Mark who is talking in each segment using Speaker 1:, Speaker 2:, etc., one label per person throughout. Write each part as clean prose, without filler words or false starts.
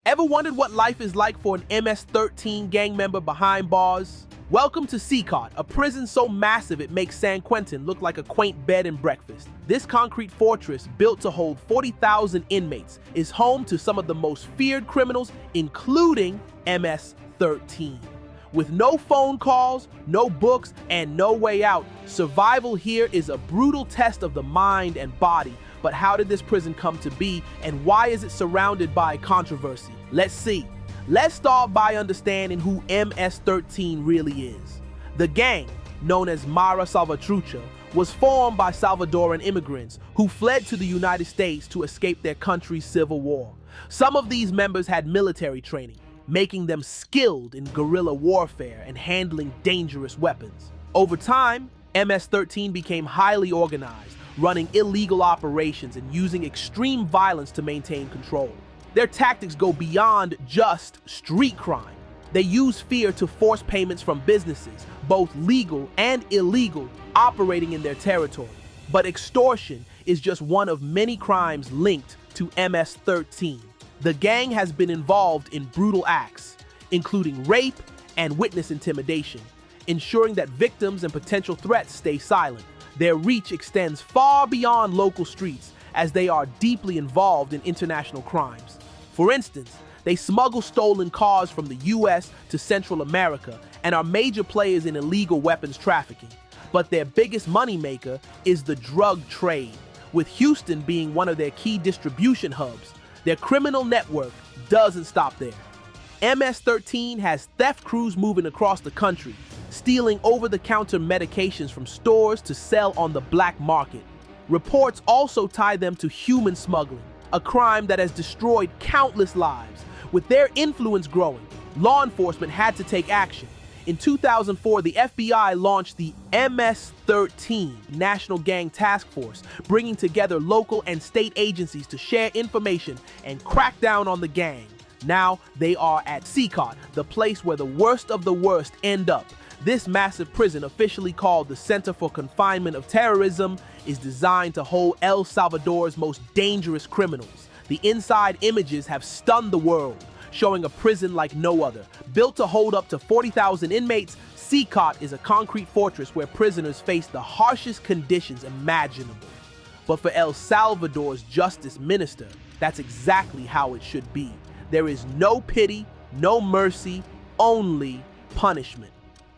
Speaker 1: Ever wondered what life is like for an MS-13 gang member behind bars? Welcome to CCOT, a prison so massive it makes San Quentin look like a quaint bed and breakfast. This concrete fortress, built to hold 40,000 inmates, is home to some of the most feared criminals, including MS-13. With no phone calls, no books, and no way out, survival here is a brutal test of the mind and body. But how did this prison come to be, and why is it surrounded by controversy? Let's see. Let's start by understanding who MS-13 really is. The gang, known as Mara Salvatrucha, was formed by Salvadoran immigrants who fled to the United States to escape their country's civil war. Some of these members had military training, making them skilled in guerrilla warfare and handling dangerous weapons. Over time, MS-13 became highly organized, running illegal operations and using extreme violence to maintain control. Their tactics go beyond just street crime. They use fear to force payments from businesses, both legal and illegal, operating in their territory. But extortion is just one of many crimes linked to MS-13. The gang has been involved in brutal acts, including rape and witness intimidation, ensuring that victims and potential threats stay silent. Their reach extends far beyond local streets, as they are deeply involved in international crimes. For instance, they smuggle stolen cars from the US to Central America and are major players in illegal weapons trafficking. But their biggest moneymaker is the drug trade, with Houston being one of their key distribution hubs. Their criminal network doesn't stop there. MS-13 has theft crews moving across the country, stealing over-the-counter medications from stores to sell on the black market. Reports also tie them to human smuggling, a crime that has destroyed countless lives. With their influence growing, law enforcement had to take action. In 2004, the FBI launched the MS-13 National Gang Task Force, bringing together local and state agencies to share information and crack down on the gang. Now they are at CCOT, the place where the worst of the worst end up. This massive prison, officially called the Center for Confinement of Terrorism, is designed to hold El Salvador's most dangerous criminals. The inside images have stunned the world, showing a prison like no other. Built to hold up to 40,000 inmates, CCOT is a concrete fortress where prisoners face the harshest conditions imaginable. But for El Salvador's justice minister, that's exactly how it should be. There is no pity, no mercy, only punishment.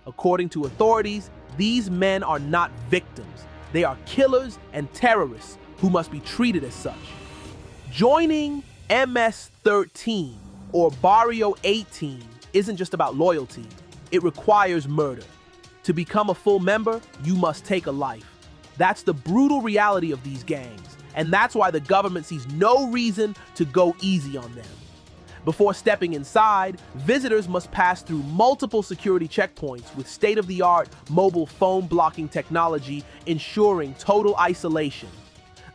Speaker 1: According to authorities, these men are not victims. They are killers and terrorists who must be treated as such. Joining MS-13 or Barrio 18 isn't just about loyalty. It requires murder. To become a full member, you must take a life. That's the brutal reality of these gangs, and that's why the government sees no reason to go easy on them. Before stepping inside, visitors must pass through multiple security checkpoints with state-of-the-art mobile phone blocking technology, ensuring total isolation.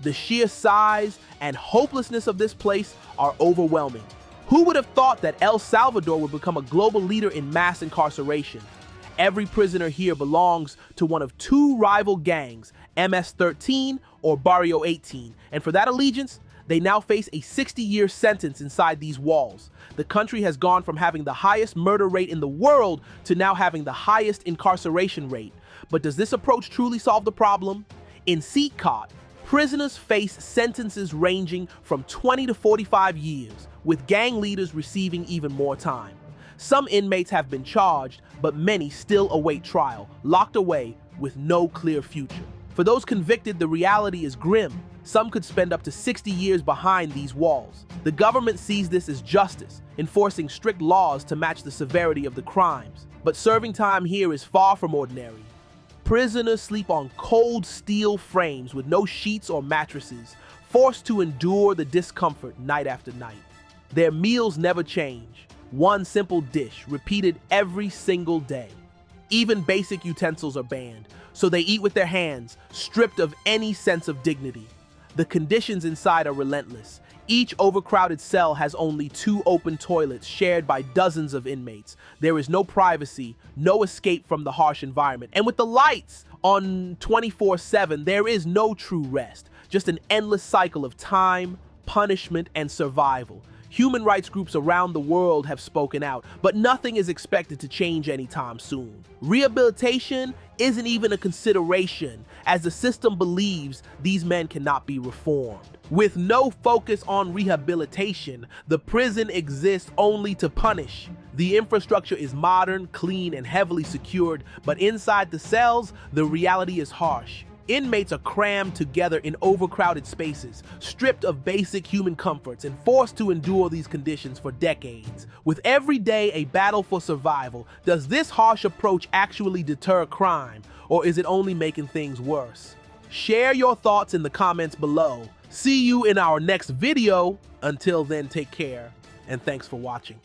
Speaker 1: The sheer size and hopelessness of this place are overwhelming. Who would have thought that El Salvador would become a global leader in mass incarceration? Every prisoner here belongs to one of two rival gangs, MS-13 or Barrio 18, and for that allegiance, they now face a 60-year sentence inside these walls. The country has gone from having the highest murder rate in the world to now having the highest incarceration rate. But does this approach truly solve the problem? In CCOT, prisoners face sentences ranging from 20 to 45 years, with gang leaders receiving even more time. Some inmates have been charged, but many still await trial, locked away with no clear future. For those convicted, the reality is grim. Some could spend up to 60 years behind these walls. The government sees this as justice, enforcing strict laws to match the severity of the crimes. But serving time here is far from ordinary. Prisoners sleep on cold steel frames with no sheets or mattresses, forced to endure the discomfort night after night. Their meals never change. One simple dish, repeated every single day. Even basic utensils are banned, so they eat with their hands, stripped of any sense of dignity. The conditions inside are relentless. Each overcrowded cell has only 2 open toilets shared by dozens of inmates. There is no privacy, no escape from the harsh environment. And with the lights on 24/7, there is no true rest. Just an endless cycle of time, punishment, and survival. Human rights groups around the world have spoken out, but nothing is expected to change anytime soon. Rehabilitation isn't even a consideration, as the system believes these men cannot be reformed. With no focus on rehabilitation, the prison exists only to punish. The infrastructure is modern, clean, and heavily secured, but inside the cells, the reality is harsh. Inmates are crammed together in overcrowded spaces, stripped of basic human comforts, and forced to endure these conditions for decades. With every day a battle for survival, does this harsh approach actually deter crime, or is it only making things worse? Share your thoughts in the comments below. See you in our next video. Until then, take care, and thanks for watching.